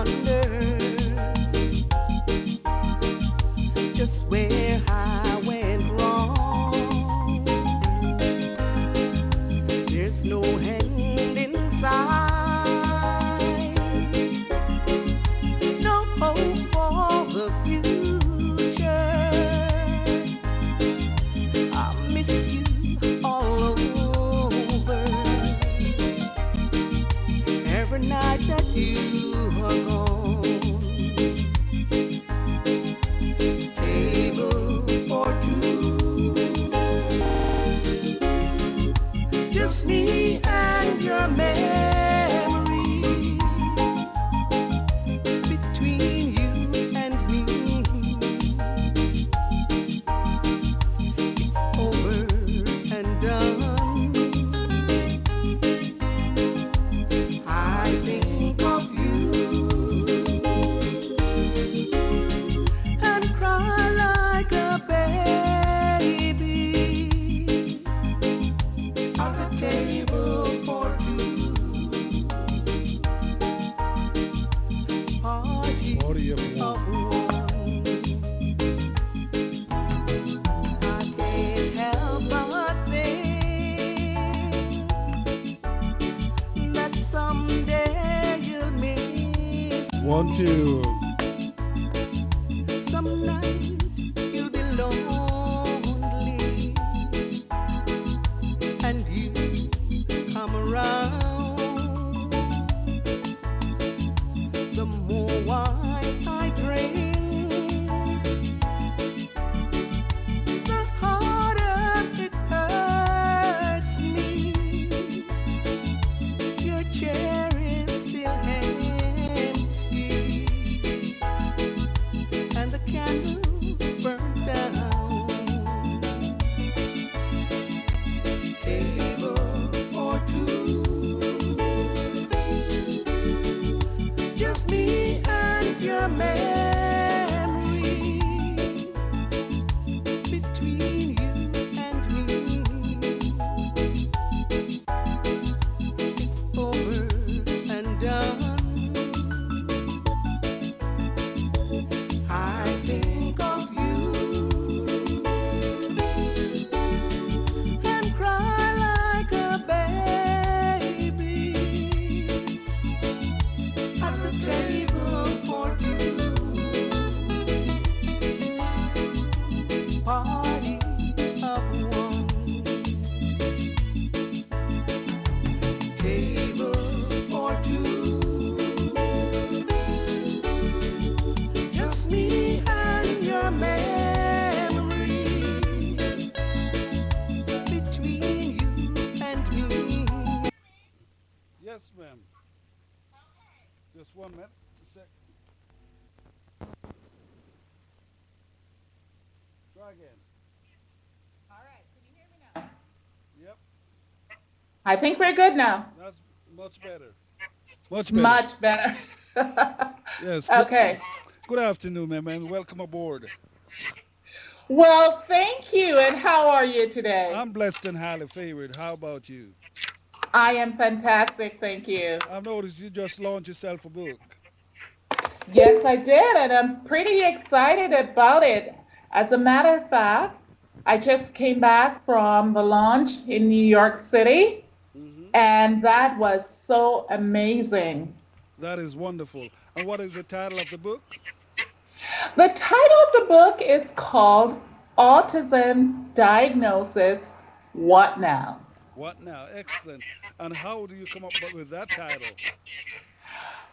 wonder just where I went wrong. There's no hand in sight, no hope for the future. I miss you all over every night that you are gone. Table for two, just me and your memory. Between you and me, it's over and done. I think of you and cry like a baby at the table for two. Party Party of of one. one. I can't help but think that someday you'll miss One, two. some night you'll be lonely and you come around. The more wine I drink, the harder it hurts me. Your chair is still empty and the candles burnt down. Table for two, just me and your memory. Between you and me, it's over and done. I think of you and cry like a baby at the table for two. Party of one. Table for two. Just me and your memory. Between you and me. Yes, ma'am. Just 1 minute. A sec. Try again. Yep. I think we're good now. That's much better. Much better. Much better. Yes. Good. Okay. Good afternoon, ma'am, and welcome aboard. Well, thank you. And how are you today? I'm blessed and highly favored. How about you? I am fantastic. Thank you. I've noticed you just launched yourself a book. Yes, I did. And I'm pretty excited about it. As a matter of fact, I just came back from the launch in New York City, Hmm. and that was so amazing. That is wonderful. And what is the title of the book? The title of the book is called Autism Diagnosis What Now? What now? Excellent. And how do you come up with that title?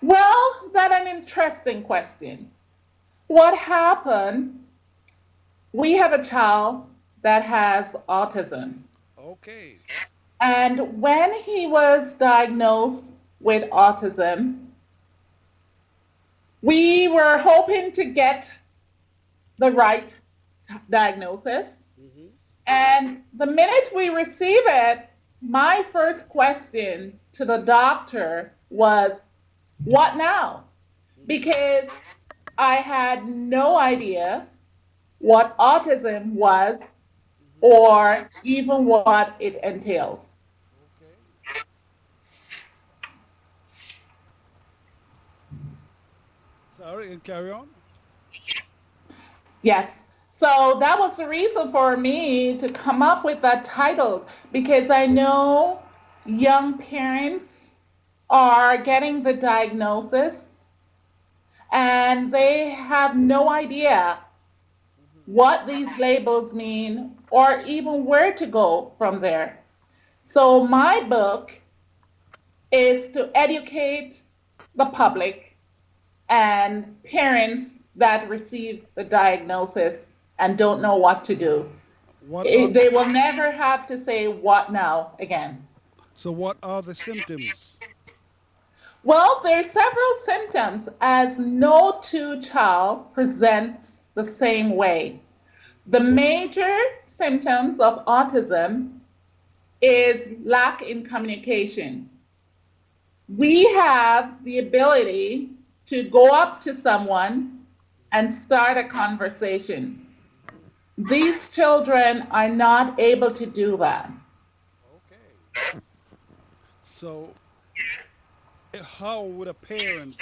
Well, that's an interesting question. What happened? We have a child that has autism. Okay. And when he was diagnosed with autism, we were hoping to get the right diagnosis. Hmm. And the minute we receive it, my first question to the doctor was, what now? Because I had no idea what autism was Hmm. or even what it entails. Okay. Sorry, and carry on. Yes. So that was the reason for me to come up with that title because I know young parents are getting the diagnosis and they have no idea what these labels mean or even where to go from there. So my book is to educate the public and parents that receive the diagnosis and don't know what to do. What are They will never have to say what now again. so? What are the symptoms? Well, there are several symptoms as no two child presents the same way. The major symptoms of autism is lack in communication. We have the ability to go up to someone and start a conversation. These children are not able to do that. Okay. So, how would a parent?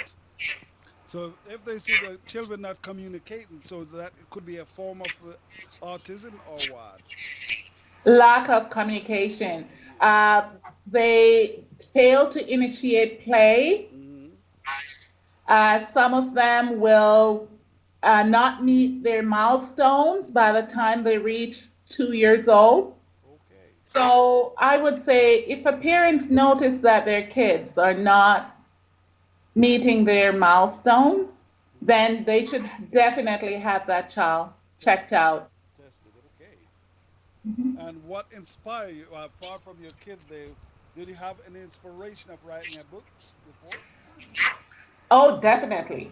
So, if they see the children not communicating, so that it could be a form of autism or what? Lack of communication. Uh, they fail to initiate play. Hmm. Some of them will not meet their milestones by the time they reach 2 years old. Okay. So I would say if a parents notice that their kids are not meeting their milestones, then they should definitely have that child checked out. Tested. Okay. And what inspired you? Apart from your kids, did you have any inspiration of writing a books before? Oh, definitely.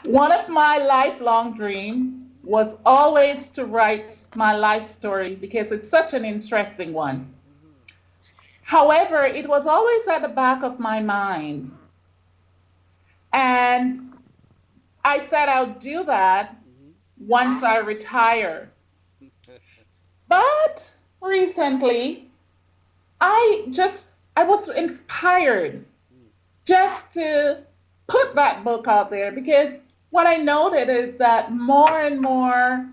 One of my lifelong dreams was always to write my life story because it's such an interesting one. Hmm. However, it was always at the back of my mind. And I said I'll do that Hmm. once I retire. But recently, I was inspired just to put that book out there because what I noted is that more and more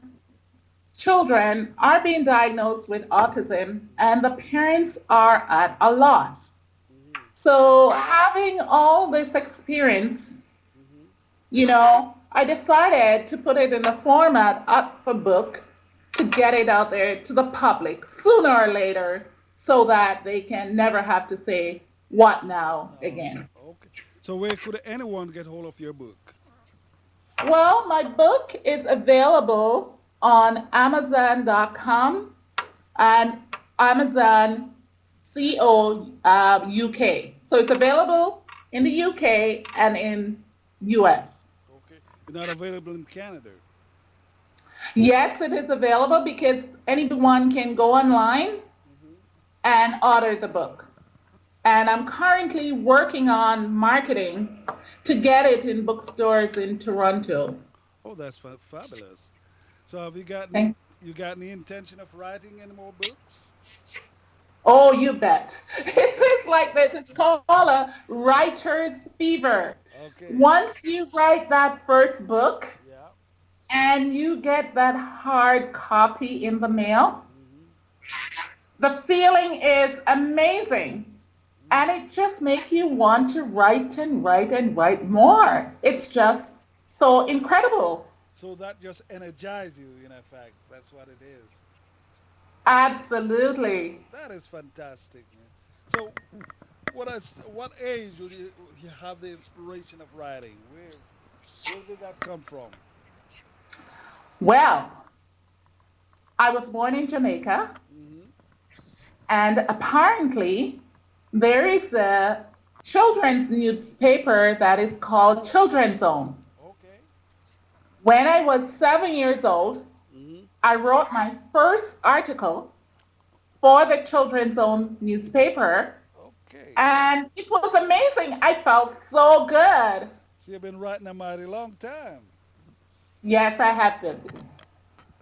children are being diagnosed with autism and the parents are at a loss. Hmm. So having all this experience, Hmm. I decided to put it in the format of a book to get it out there to the public sooner or later so that they can never have to say what now again. Okay. So where could anyone get hold of your book? Well, my book is available on Amazon.com and Amazon CO UK. So it's available in the UK and in US. Okay. You're not available in Canada. Yes, it is available because anyone can go online Hmm. and order the book. And I'm currently working on marketing to get it in bookstores in Toronto. Oh, that's fabulous. So have Thank you got any intention of writing any more books? Oh, you bet. It's like this. It's called a writer's fever. Okay. Once you write that first book Yeah. and you get that hard copy in the mail, Hmm. the feeling is amazing. And it just makes you want to write and write and write more. It's just so incredible. So that just energize you, in effect. That's what it is. Absolutely. That is fantastic, man. So, what age would you have the inspiration of writing? Where did that come from? Well, I was born in Jamaica, Hmm. and apparently there is a children's newspaper that is called Children's Zone. Okay. When I was 7 years old, Hmm. I wrote my first article for the Children's Zone newspaper, Okay. and it was amazing. I felt so good. So you've been writing a mighty long time. Yes, I have been.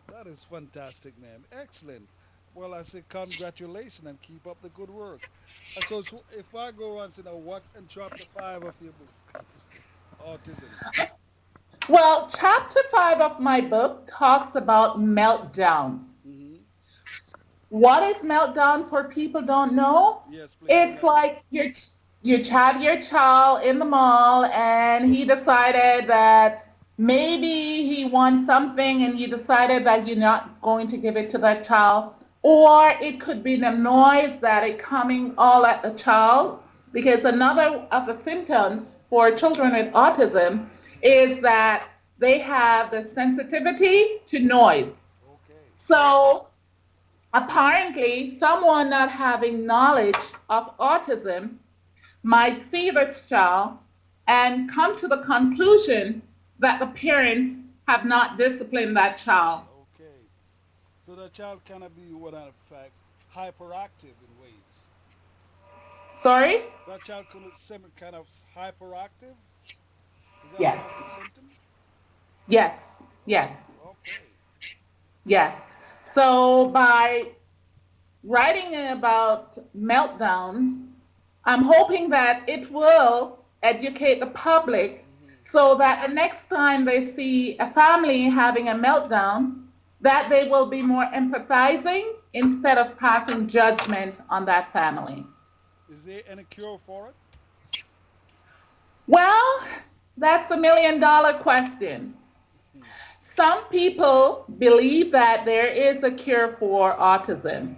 That is fantastic, man. Excellent. Well, I say congratulations and keep up the good work. So if I go on to know what in chapter 5 of your book, autism? Well, chapter 5 of my book talks about meltdowns. Hmm. What is meltdown for people don't know? Yes, please It's elaborate. like you had your child in the mall and he decided that maybe he wants something and you decided that you're not going to give it to that child. Or it could be the noise that is coming all at the child. Because another of the symptoms for children with autism is that they have the sensitivity to noise. Okay. So apparently, someone not having knowledge of autism might see this child and come to the conclusion that the parents have not disciplined that child. Okay. So the child cannot be, what in fact, hyperactive in ways. Sorry? That child could seem kind of hyperactive. Is that one of Yes. the symptoms? Yes. Yes. Okay. Yes. So by writing about meltdowns, I'm hoping that it will educate the public Hmm. so that the next time they see a family having a meltdown, that they will be more empathizing instead of passing judgment on that family. Is there any cure for it? Well, that's $1 million question. Hmm. Some people believe that there is a cure for autism.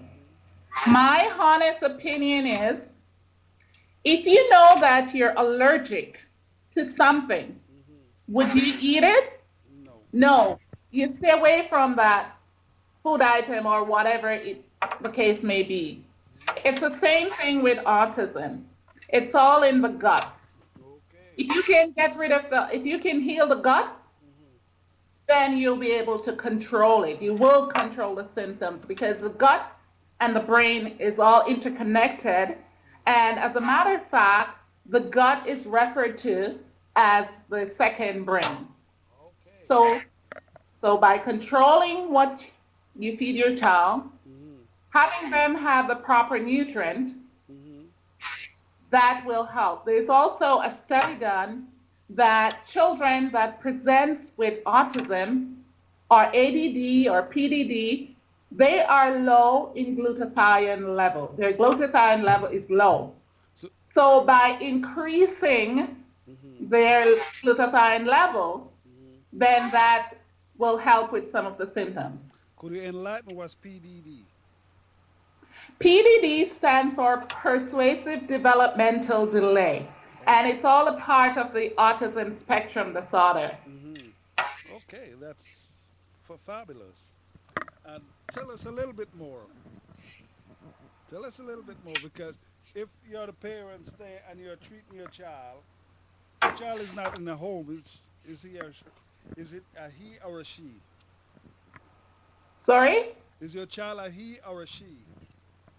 Hmm. My honest opinion is if you know that you're allergic to something, Hmm. would you eat it? No. No. You stay away from that food item or whatever the case may be. Hmm. It's the same thing with autism. It's all in the guts. Okay. If you can get rid of if you can heal the gut, Hmm. then you'll be able to control it. You will control the symptoms because the gut and the brain is all interconnected. And as a matter of fact, the gut is referred to as the second brain. Okay. So, so by controlling what you feed your child, Hmm. having them have the proper nutrient, Hmm. that will help. There's also a study done that children that presents with autism or ADD or PDD, they are low in glutathione level. Their glutathione level is low. So, So by increasing hmm, their glutathione level, hmm, then that will help with some of the symptoms. could you enlighten what's PDD? PDD stands for persuasive developmental delay, and Okay. it's all a part of the autism spectrum disorder. Hmm. Okay, that's fabulous. And tell us a little bit more. Tell us a little bit more because if you're the parents there and you're treating your child is not in the home. Is he or is it a he or a she? Sorry? Is your child a he or a she?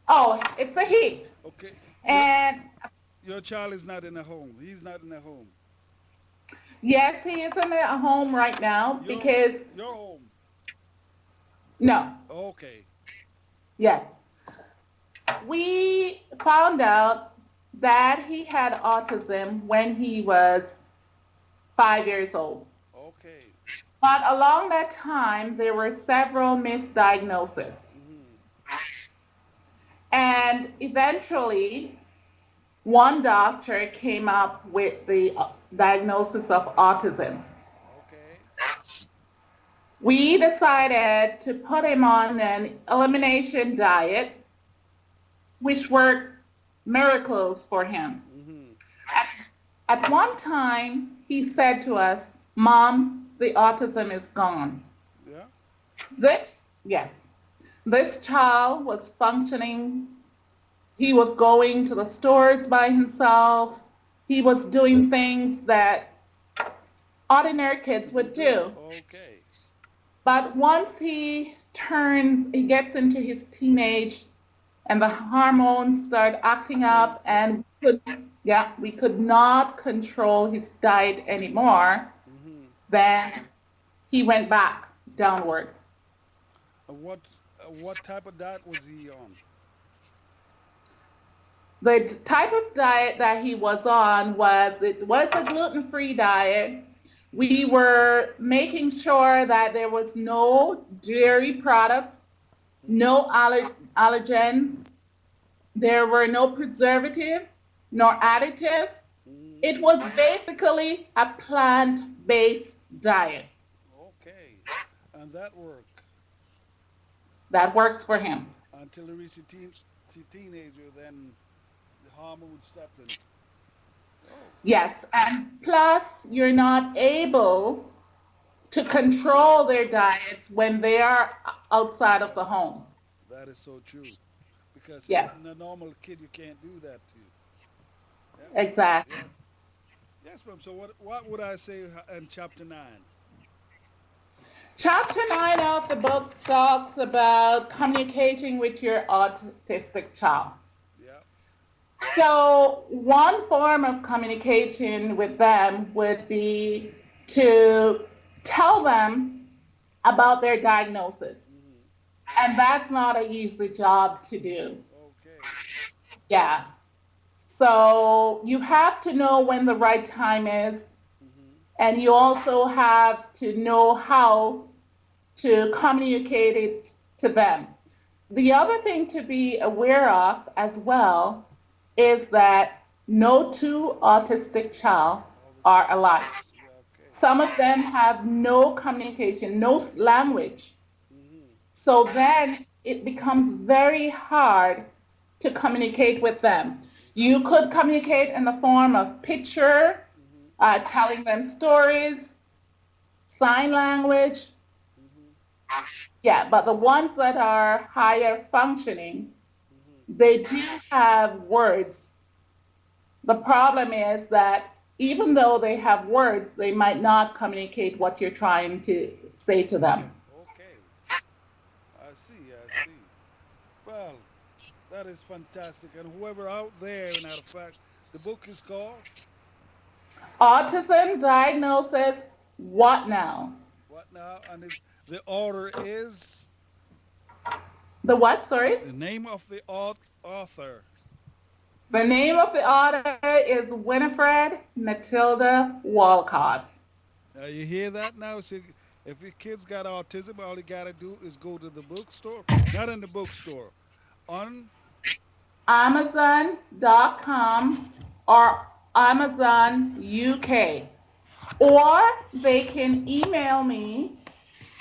Oh, it's a he. Okay, And your child is not in the home. He's not in the home. yes, he is in a home right now Your because, your home. no, Okay. yes. We found out that he had autism when he was 5 years old. Okay. But along that time, there were several misdiagnoses. Mhm. And eventually, one doctor came up with the diagnosis of autism. Okay. We decided to put him on an elimination diet, which worked miracles for him. Mhm. At, at one time, he said to us, Mom, the autism is gone. Yeah. Yes, this child was functioning. He was going to the stores by himself. He was doing things that ordinary kids Would would do. do. Okay. But once he gets into his teenage and the hormones start acting Change. up and we could not control his diet anymore, Mhm. then he went back downward. What type of diet was he on? the type of diet that he was on was, it was a gluten-free diet. We were making sure that there was no dairy products, no allergens, there were no preservatives, nor additives. It was basically a plant-based diet Okay. And that worked that works for him. until he reached teenager, then the hormone stepped in. Oh, Yes, and plus you're not able to control their diets when they are outside of the home. that is so true. Because Yes, a normal kid, you can't do that to. Yep, exactly. yep. Yes, ma'am. So what would I say in chapter 9? Chapter 9 of the book talks about communicating with your autistic child. Yeah. So, one form of communication with them would be to tell them about their diagnosis. Hmm. And that's not an easy job to do. Okay. Yeah. So, you have to know when the right time is, Hmm. and you also have to know how to communicate it to them. The other thing to be aware of as well is that no two autistic child All the are same. alike. Yeah. Okay. Some of them have no communication, no language. Hmm. So then it becomes very hard to communicate with them. You Okay. could communicate in the form of picture, Hmm. telling them stories, sign language. Hmm. Yeah, but the ones that are higher functioning, Hmm. they do have words. The problem is that even though they have words, they might not communicate what you're trying to say to them. Okay. I see. I see. Well, that is fantastic. And whoever out there, in out of fact, the book is called Autism diagnosis, what now? what now? And the order is The what, sorry? the name of the author. The name of the author is Winifred Matilda Walcott. Now you hear that now? So if your kids got autism, all you gotta do is go to the bookstore. Not in the bookstore. On Amazon.com or Amazon UK. Or they can email me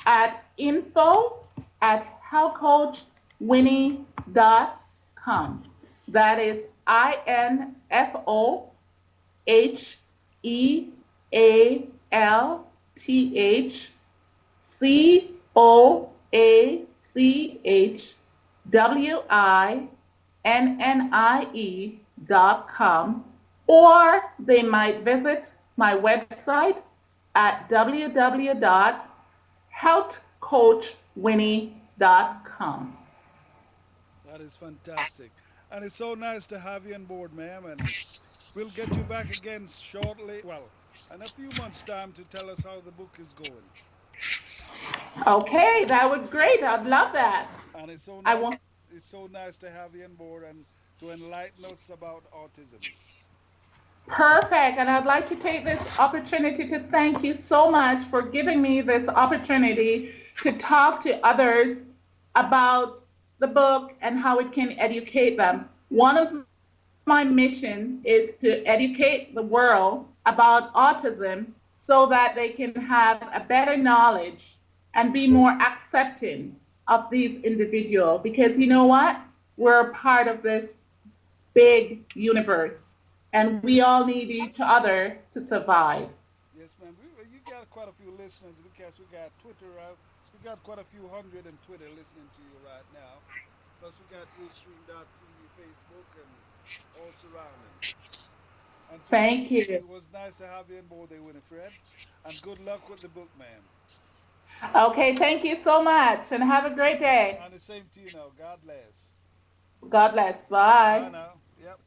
at info@healthcoachwinnie.com. That is INFOHEALTHCOACHWINNIE.com, or they might visit my website at www.healthcoachwinnie.com. that is fantastic. And it's so nice to have you on board, ma'am. And we'll get you back again shortly. Well, in a few months' time to tell us how the book is going. Okay, that would be great. I'd love that. And it's so I nice. want It's so nice to have you on board and to enlighten us about autism. Perfect. And I'd like to take this opportunity to thank you so much for giving me this opportunity to talk to others about the book and how it can educate them. One of my mission is to educate the world about autism so that they can have a better knowledge and be more accepting of these individuals. Because you know what? We're a part of this big universe and we all need each other to survive. Yes, ma'am. You got quite a few listeners because we got Twitter out. We got quite a few hundred in Twitter listening to you right now. Plus, we got Ustream.tv, Facebook, and all surrounding. And so Thank you. it was nice to have you on board there, Winifred. And good luck with the book, ma'am. Okay, thank you so much and have a great day. And the same to you now. God bless. God bless. Bye Bye. now. Yep.